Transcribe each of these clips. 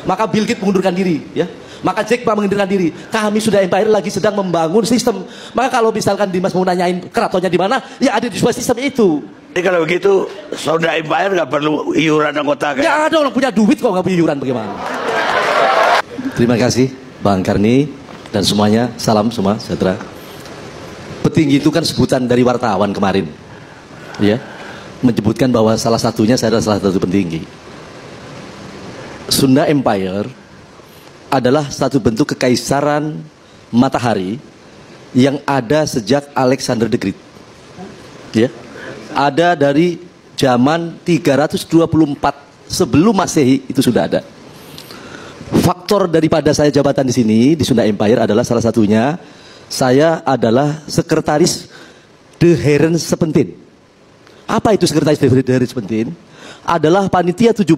Maka Bill Gates mengundurkan diri, ya. Maka Jack Ma mengundurkan diri. Kami Sunda Empire lagi sedang membangun sistem. Maka kalau misalkan Dimas mau nanyain keratonnya di mana, ya ada di sebuah sistem itu. Jadi kalau begitu Sunda Empire nggak perlu iuran anggota kan? Ya ada orang punya duit kok nggak punya iuran bagaimana? Terima kasih Bang Karni dan semuanya. Salam semua sejahtera. Petinggi itu kan sebutan dari wartawan kemarin, ya, menyebutkan bahwa salah satunya saya adalah salah satu petinggi. Sunda Empire adalah satu bentuk kekaisaran matahari yang ada sejak Alexander the Great, ya, ada dari zaman 324 sebelum Masehi itu sudah ada. Faktor daripada saya jabatan di sini di Sunda Empire adalah salah satunya saya adalah sekretaris De Heren Sepentin. Apa itu sekretaris De Heren Sepentin? Adalah panitia 17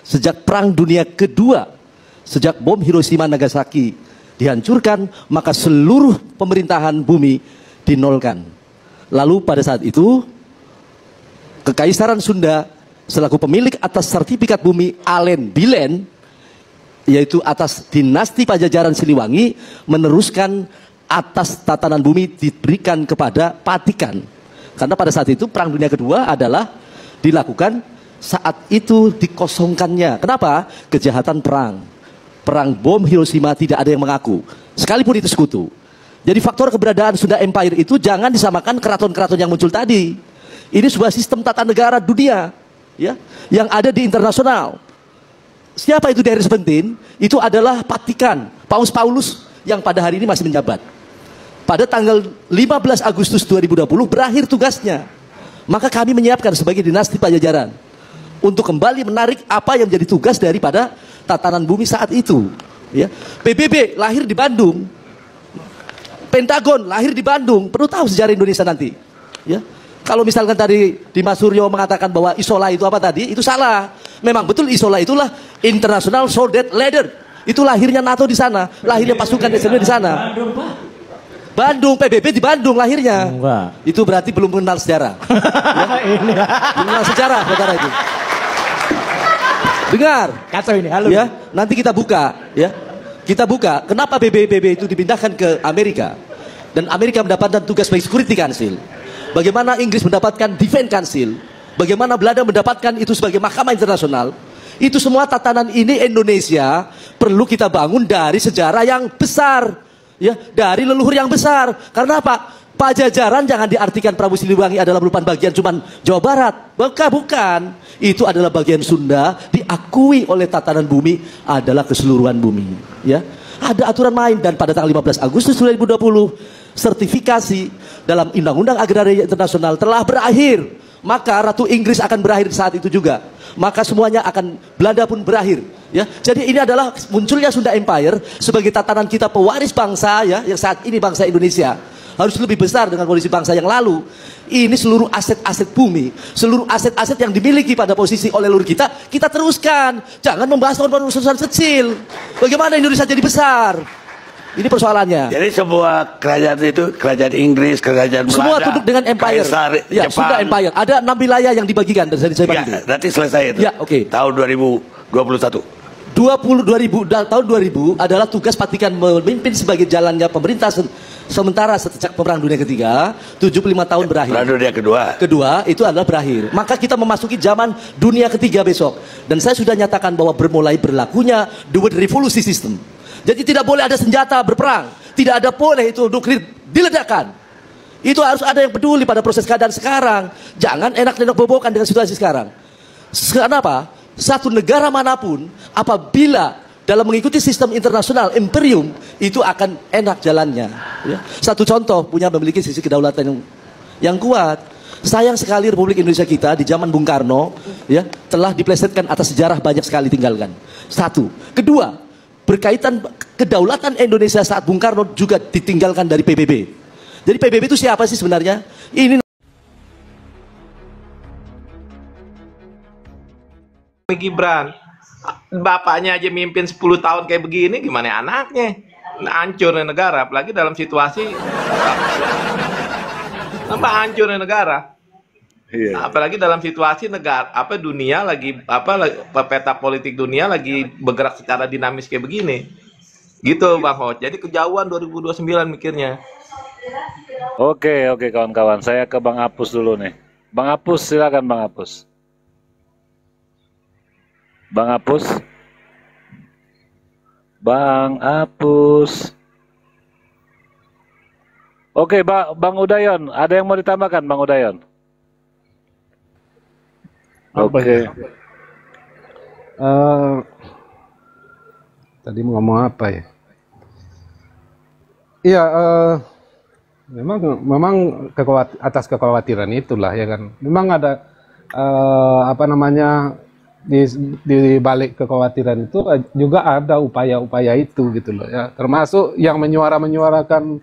sejak Perang Dunia Kedua, sejak bom Hiroshima Nagasaki dihancurkan, maka seluruh pemerintahan bumi dinolkan. Lalu pada saat itu Kekaisaran Sunda selaku pemilik atas sertifikat bumi Alen Bilen, yaitu atas dinasti Pajajaran Siliwangi, meneruskan atas tatanan bumi diberikan kepada Patikan. Karena pada saat itu Perang Dunia Kedua adalah dilakukan saat itu dikosongkannya. Kenapa? Kejahatan perang. Perang bom Hiroshima tidak ada yang mengaku, sekalipun itu sekutu. Jadi faktor keberadaan Sunda Empire itu jangan disamakan keraton-keraton yang muncul tadi. Ini sebuah sistem tata negara dunia, ya, yang ada di internasional. Siapa itu dari Sepentin? Itu adalah Patikan, Paus Paulus yang pada hari ini masih menjabat. Pada tanggal 15 Agustus 2020 berakhir tugasnya. Maka kami menyiapkan sebagai dinasti Pajajaran untuk kembali menarik apa yang menjadi tugas daripada tatanan bumi saat itu, ya. PBB lahir di Bandung, Pentagon lahir di Bandung. Perlu tahu sejarah Indonesia nanti, ya. Kalau misalkan tadi Dimas Suryo mengatakan bahwa Isola itu apa tadi, itu salah. Memang betul Isola itulah International Soldier Leader. Itu lahirnya NATO di sana, lahirnya pasukan nasional di sana. Bandung, Pak. Bandung, PBB di Bandung lahirnya. Enggak. Itu berarti belum mengenal sejarah. Ya? Belum mengenal sejarah, saudara itu. Dengar. Kacau ini, halo. Ya, nanti kita buka, ya. Kita buka kenapa PBB itu dipindahkan ke Amerika dan Amerika mendapatkan tugas sebagai Security Council. Bagaimana Inggris mendapatkan Defense Council, bagaimana Belanda mendapatkan itu sebagai mahkamah internasional. Itu semua tatanan ini Indonesia perlu kita bangun dari sejarah yang besar, ya, dari leluhur yang besar. Karena apa? Pajajaran jangan diartikan Prabu Siliwangi adalah merupakan bagian cuman Jawa Barat. Bukan. Itu adalah bagian Sunda, diakui oleh tatanan bumi adalah keseluruhan bumi, ya. Ada aturan main dan pada tanggal 15 Agustus 2020 sertifikasi dalam Undang-Undang Agraria Internasional telah berakhir. Maka Ratu Inggris akan berakhir saat itu juga. Maka semuanya akan, Belanda pun berakhir, ya. Jadi ini adalah munculnya Sunda Empire sebagai tatanan kita pewaris bangsa, ya, yang saat ini bangsa Indonesia harus lebih besar dengan kondisi bangsa yang lalu. Ini seluruh aset-aset bumi, seluruh aset-aset yang dimiliki pada posisi oleh leluhur kita teruskan. Jangan membahas urusan kecil. Bagaimana Indonesia jadi besar? Ini persoalannya. Jadi semua kerajaan itu, kerajaan Inggris, kerajaan Belanda, semua tunduk dengan empire. Kaisar, Ya, Jepang. Sunda Empire. Ada 6 wilayah yang dibagikan dari saya Ya, nanti selesai itu. Ya, oke. Tahun 2021. Tahun 2000 adalah tugas Patikan memimpin sebagai jalannya pemerintah sementara sejak Perang Dunia Ketiga. 75 tahun berakhir. Perang Dunia Kedua itu adalah berakhir. Maka kita memasuki zaman Dunia Ketiga besok. Dan saya sudah nyatakan bahwa bermulai berlakunya Dual Revolusi System. Jadi tidak boleh ada senjata berperang, tidak ada boleh itu nuklir diledakkan. Itu harus ada yang peduli pada proses keadaan sekarang. Jangan enak-enak bobokan dengan situasi sekarang. Kenapa? Satu negara manapun apabila dalam mengikuti sistem internasional imperium itu akan enak jalannya, ya. Satu contoh, punya memiliki sisi kedaulatan yang kuat. Sayang sekali Republik Indonesia kita di zaman Bung Karno, ya, telah diplesetkan atas sejarah banyak sekali tinggalkan. Satu. Kedua, berkaitan kedaulatan Indonesia saat Bung Karno juga ditinggalkan dari PBB. Jadi PBB itu siapa sih sebenarnya? Ini Gibran, bapaknya aja mimpin 10 tahun kayak begini, gimana anaknya? Hancur negara, apalagi dalam situasi apa hancur negara. Iya. Apalagi dalam situasi negara dunia lagi peta politik dunia lagi bergerak secara dinamis kayak begini. Gitu Bang Hot. Jadi kejauhan 2029 mikirnya. Oke, oke kawan-kawan. Saya ke Bang Apus dulu nih. Bang Apus, silakan Bang Apus. Bang Apus. Bang Apus. Oke, Bang Udayon, ada yang mau ditambahkan Bang Udayon? Apa Oke. ya? Tadi mau ngomong apa ya? Iya, memang atas kekhawatiran itulah ya kan. Memang ada apa namanya di balik kekhawatiran itu juga ada upaya-upaya itu gitu loh ya. Termasuk yang menyuarakan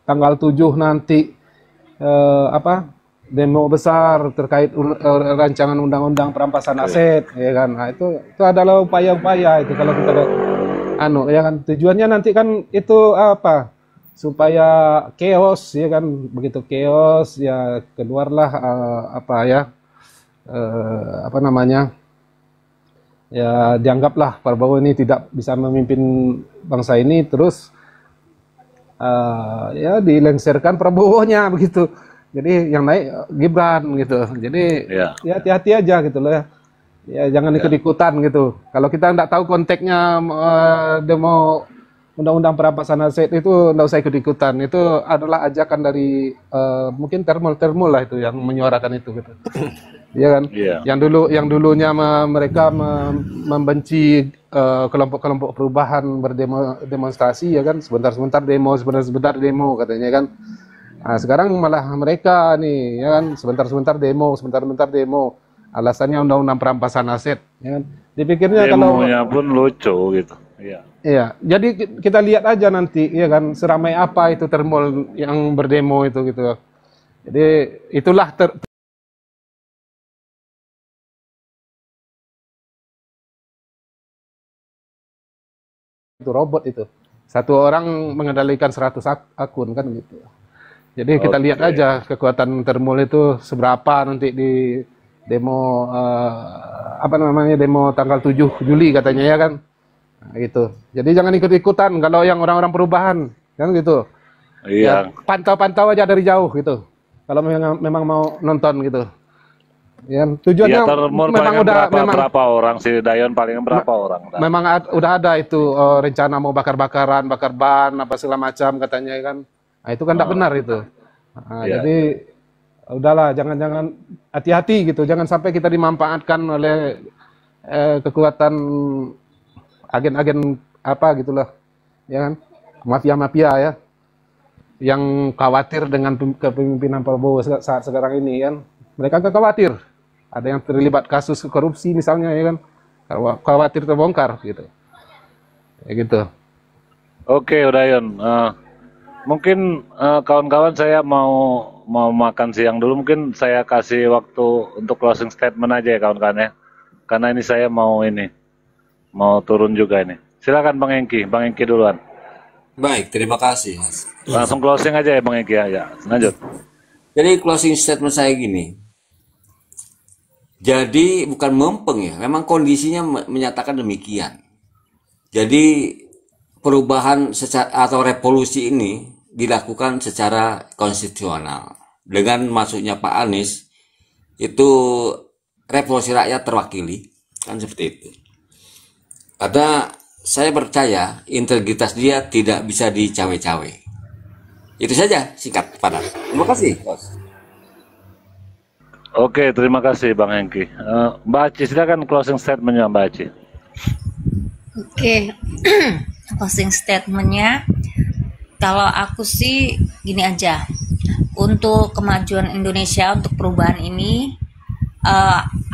tanggal 7 nanti demo besar terkait rancangan undang-undang perampasan aset ya kan. Nah, itu adalah upaya-upaya itu kalau kita ya kan tujuannya nanti kan itu apa? Supaya chaos ya kan, begitu chaos ya keluarlah apa namanya? Ya dianggaplah Prabowo ini tidak bisa memimpin bangsa ini, terus ya dilengsarkan Prabowo-nya begitu. Jadi yang naik Gibran gitu. Jadi ya hati-hati aja gitu loh ya. Ya jangan ikut-ikutan gitu. Kalau kita nggak tahu konteksnya demo undang-undang perampasan aset itu nggak usah ikut-ikutan. Itu adalah ajakan dari mungkin termul lah itu yang menyuarakan itu gitu. Iya kan? Yang dulunya mereka membenci kelompok-kelompok perubahan berdemonstrasi ya kan, sebentar-sebentar demo katanya kan. Nah, sekarang malah mereka nih ya kan sebentar-sebentar demo. Alasannya undang-undang perampasan aset ya kan. Dipikirnya demonya pun lucu gitu. Iya. Iya, jadi kita lihat aja nanti ya kan seramai apa itu termul yang berdemo itu gitu. Jadi itulah itu robot itu. Satu orang mengendalikan 100 akun kan gitu. Jadi kita lihat aja kekuatan termul itu seberapa nanti di demo demo tanggal 7 Juli katanya ya kan. Nah, gitu. Jadi jangan ikut-ikutan kalau yang orang-orang perubahan kan gitu. Iya. Ya, pantau-pantau aja dari jauh gitu. Kalau memang mau nonton gitu. Ya, tujuannya memang udah berapa orang sih Dayon paling berapa orang? Memang udah ada itu rencana mau bakar ban apa segala macam katanya kan. Nah, itu kan tidak benar itu. Nah, jadi udahlah jangan hati-hati gitu. Jangan sampai kita dimanfaatkan oleh kekuatan agen-agen apa gitulah. Ya kan? Mafia-mafia ya. Yang khawatir dengan kepemimpinan Prabowo saat sekarang ini kan. Mereka kan khawatir. Ada yang terlibat kasus korupsi misalnya ya kan. Khawatir terbongkar gitu. Ya gitu. Oke, Udayon. Mungkin kawan-kawan saya mau makan siang dulu. Mungkin saya kasih waktu untuk closing statement aja ya kawan-kawan ya. Karena ini saya mau turun juga ini. Silakan Bang Engki duluan. Baik, terima kasih Mas. Langsung closing aja ya Bang Engki ya. Lanjut. Jadi closing statement saya gini. Jadi bukan mempeng ya, memang kondisinya menyatakan demikian. Jadi perubahan atau revolusi ini dilakukan secara konstitusional. Dengan masuknya Pak Anies, itu revolusi rakyat terwakili, kan seperti itu. Karena saya percaya integritas dia tidak bisa dicawe-cawe. Itu saja singkat padat. Terima kasih, Bos. Oke, terima kasih Bang Hengki. Mbak Aci, silakan closing statementnya Mbak Aci. Oke, closing statementnya, kalau aku sih gini aja, untuk kemajuan Indonesia, untuk perubahan ini,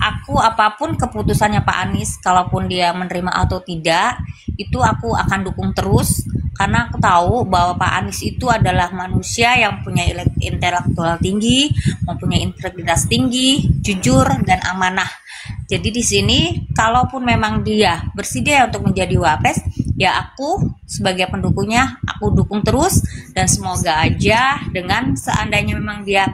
aku apapun keputusannya Pak Anies, kalaupun dia menerima atau tidak, itu aku akan dukung terus, karena aku tahu bahwa Pak Anies itu adalah manusia yang punya intelektual tinggi, mempunyai integritas tinggi, jujur dan amanah. Jadi di sini kalaupun memang dia bersedia untuk menjadi wapres, ya aku sebagai pendukungnya aku dukung terus, dan semoga aja dengan seandainya memang dia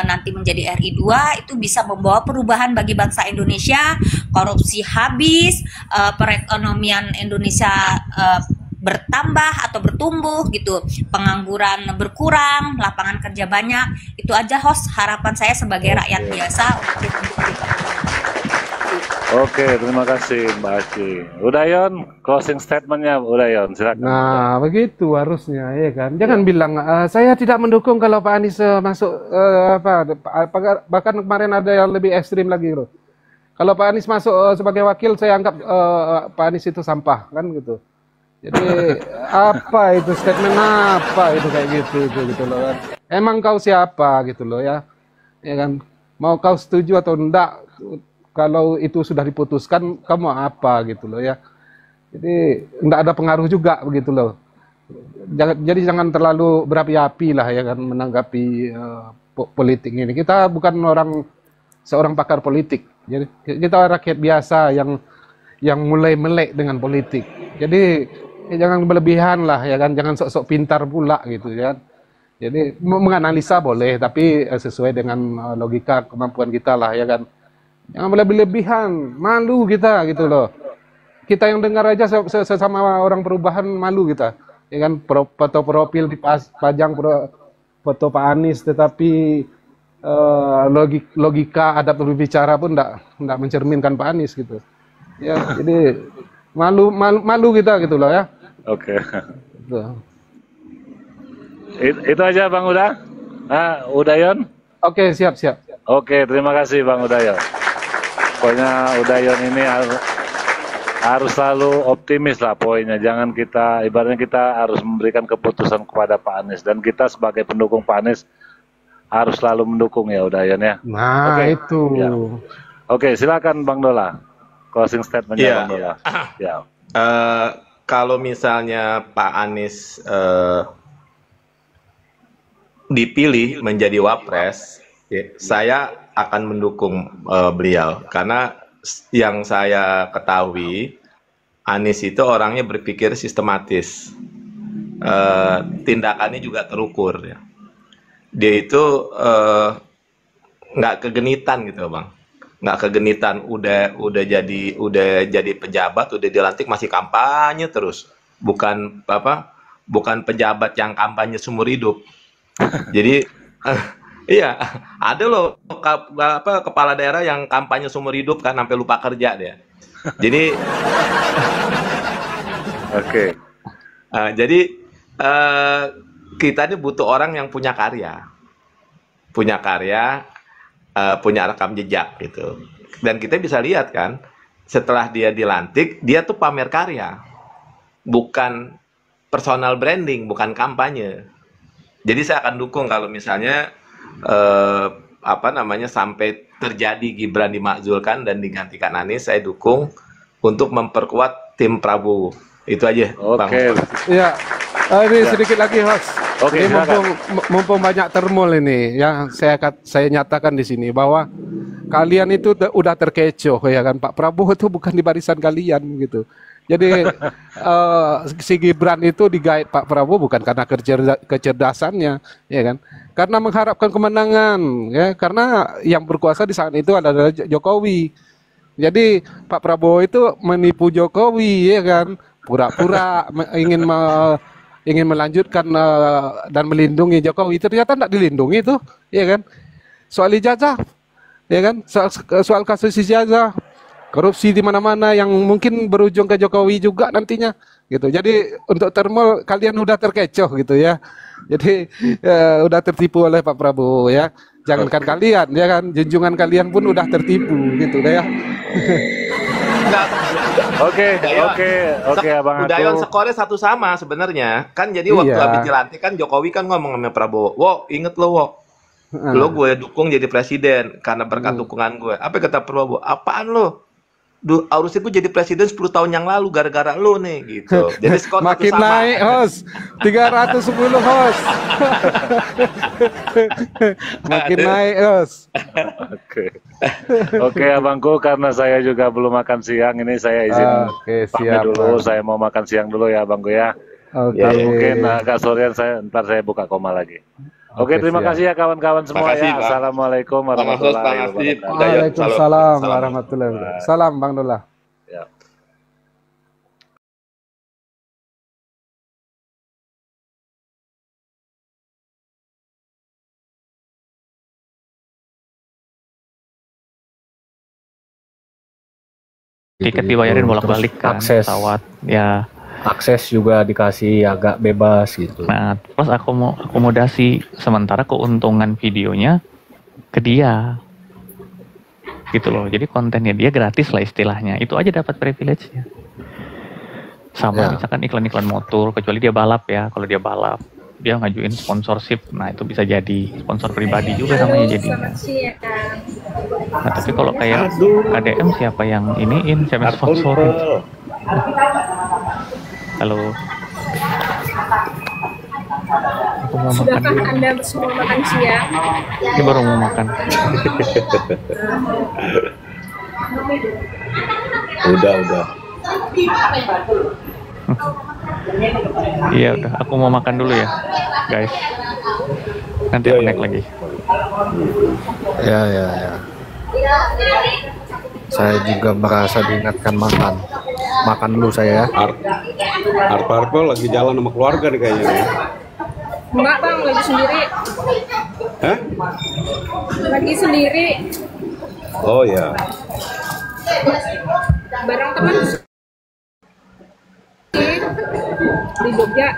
nanti menjadi RI 2 itu bisa membawa perubahan bagi bangsa Indonesia, korupsi habis, perekonomian Indonesia bertambah atau bertumbuh gitu, pengangguran berkurang, lapangan kerja banyak. Itu aja host harapan saya sebagai rakyat biasa untuk Oke, terima kasih Mbak Aci. Udayon, closing statementnya Udayon, silakan. Nah, begitu harusnya, ya kan. Jangan bilang saya tidak mendukung kalau Pak Anies masuk bahkan kemarin ada yang lebih ekstrim lagi loh. Kalau Pak Anies masuk sebagai wakil, saya anggap Pak Anies itu sampah, kan gitu. Jadi apa itu statement apa itu kayak gitu loh kan. Emang kau siapa gitu loh ya kan. Mau kau setuju atau enggak, kalau itu sudah diputuskan kamu apa gitu loh ya. Jadi enggak ada pengaruh juga begitu loh. Jadi jangan terlalu berapi-api lah ya kan menanggapi politik ini. Kita bukan seorang pakar politik. Jadi kita rakyat biasa yang mulai melek dengan politik. Jadi jangan berlebihan lah ya kan, jangan sok-sok pintar pula gitu ya. Jadi menganalisa boleh, tapi sesuai dengan logika kemampuan kita lah ya kan. Jangan berlebihan, malu kita gitu loh. Kita yang dengar aja sesama orang perubahan malu kita. Ya kan, foto profil dipajang foto Pak Anies, tetapi logika adab berbicara pun enggak mencerminkan Pak Anies gitu. Ya, jadi malu kita gitu loh ya. Oke. Itu aja Bang Uda. Udayon. Oke, siap. Oke, terima kasih Bang Udayon. Pokoknya Udayon ini harus selalu optimis lah poinnya. Jangan ibaratnya kita harus memberikan keputusan kepada Pak Anies, dan kita sebagai pendukung Pak Anies harus selalu mendukung ya Udayon ya. Nah, itu. Ya. Oke, silakan Bang Dola. Closing statement-nya Bang Dola. Ya. Kalau misalnya Pak Anies dipilih menjadi wapres, saya akan mendukung beliau, karena yang saya ketahui Anies itu orangnya berpikir sistematis, tindakannya juga terukur ya. Dia itu nggak kegenitan gitu Bang, nggak kegenitan. Udah jadi pejabat, udah dilantik masih kampanye terus, bukan pejabat yang kampanye seumur hidup. Jadi iya, ada loh kepala daerah yang kampanye seumur hidup kan sampai lupa kerja dia. Jadi oke. Jadi kita ini butuh orang yang punya karya, punya rekam jejak gitu. Dan kita bisa lihat kan, setelah dia dilantik, dia tuh pamer karya, bukan personal branding, bukan kampanye. Jadi saya akan dukung kalau misalnya sampai terjadi Gibran dimakzulkan dan digantikan Anies, saya dukung untuk memperkuat tim Prabowo. Itu aja. Oke. Iya. Ini sedikit lagi host. Oke, ini mumpung banyak termul ini yang saya nyatakan di sini bahwa kalian itu udah terkecoh ya kan. Pak Prabowo itu bukan di barisan kalian gitu. Jadi si Gibran itu digait Pak Prabowo bukan karena kecerdasannya, ya kan? Karena mengharapkan kemenangan, ya. Karena yang berkuasa di saat itu adalah Jokowi. Jadi Pak Prabowo itu menipu Jokowi, ya kan? Pura-pura ingin melanjutkan dan melindungi Jokowi. Ternyata tidak dilindungi itu, ya kan? Soal ijazah, ya kan? Soal kasus ijazah. Korupsi di mana-mana yang mungkin berujung ke Jokowi juga nantinya gitu. Jadi untuk termol kalian udah terkecoh gitu ya. Jadi udah tertipu oleh Pak Prabowo ya. Jangankan kalian ya kan, junjungan kalian pun udah tertipu gitu ya. Oke Abang Atu. Udayon skornya satu sama sebenarnya. Kan jadi waktu habis dilantik kan Jokowi kan ngomong sama Prabowo, "Wo, inget lo, Wo. Lo gue dukung jadi presiden karena berkat dukungan gue." Apa kata Prabowo? "Apaan lo? harusnya gue jadi presiden 10 tahun yang lalu gara-gara lo nih gitu. Jadi skor makin sama. naik host 310 host. Makin naik host. Oke abangku, karena saya juga belum makan siang ini, saya izin pamit dulu. Saya mau makan siang dulu ya abangku ya. Mungkin agak sorean ntar saya buka koma lagi. Oke, terima kasih ya kawan-kawan semua ya. Assalamualaikum warahmatullahi wabarakatuh. Waalaikumsalam warahmatullahi wabarakatuh. Salam Bang Dullah. Ya. Tiket dibayarin bolak-balik kan, pesawat ya. Akses juga dikasih agak bebas gitu. Nah, terus aku mau akomodasi sementara keuntungan videonya ke dia. Gitu loh. Jadi kontennya dia gratis lah istilahnya. Itu aja dapat privilege-nya. Sama misalkan iklan-iklan motor, kecuali dia balap ya. Kalau dia balap, dia ngajuin sponsorship. Nah, itu bisa jadi sponsor pribadi juga namanya jadinya. Nah, tapi kalau kayak KDM siapa yang iniin, siapa yang sponsorin? Halo. Sudahkah Anda semua makan siang? Ini baru mau makan. Udah. Iya udah, aku mau makan dulu ya, guys. Nanti aku naik lagi. Ya. Saya juga merasa diingatkan makan. Makan dulu saya ya. Arpo lagi jalan sama keluarga nih kayaknya. Enggak Bang, lagi sendiri. Hah? Lagi sendiri. Oh ya. Bareng teman di Jogja.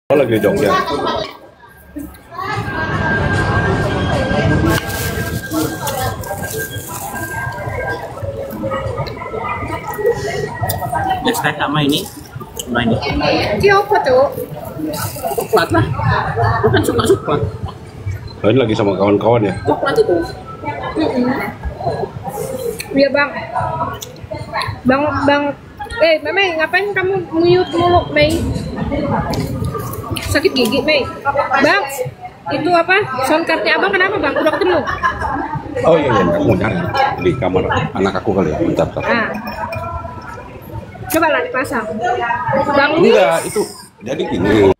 Oh lagi di Jogja. Next sama ini. Dia apa tuh? Coklat lah. Bukan suka-suka. Oh, ini lagi sama kawan-kawan ya? Coklat itu. Iya Bang. Bang. Mei, ngapain kamu mute mulu, Mei? Sakit gigi, Mei. Bang, itu apa? Sound card-nya Abang kenapa, Bang? Udah ketemu? Oh iya, aku mau nyari di kamar anak aku kali ya, bentar. Nah. Coba lah dipasang. Bang Lis. Enggak, itu jadi gini.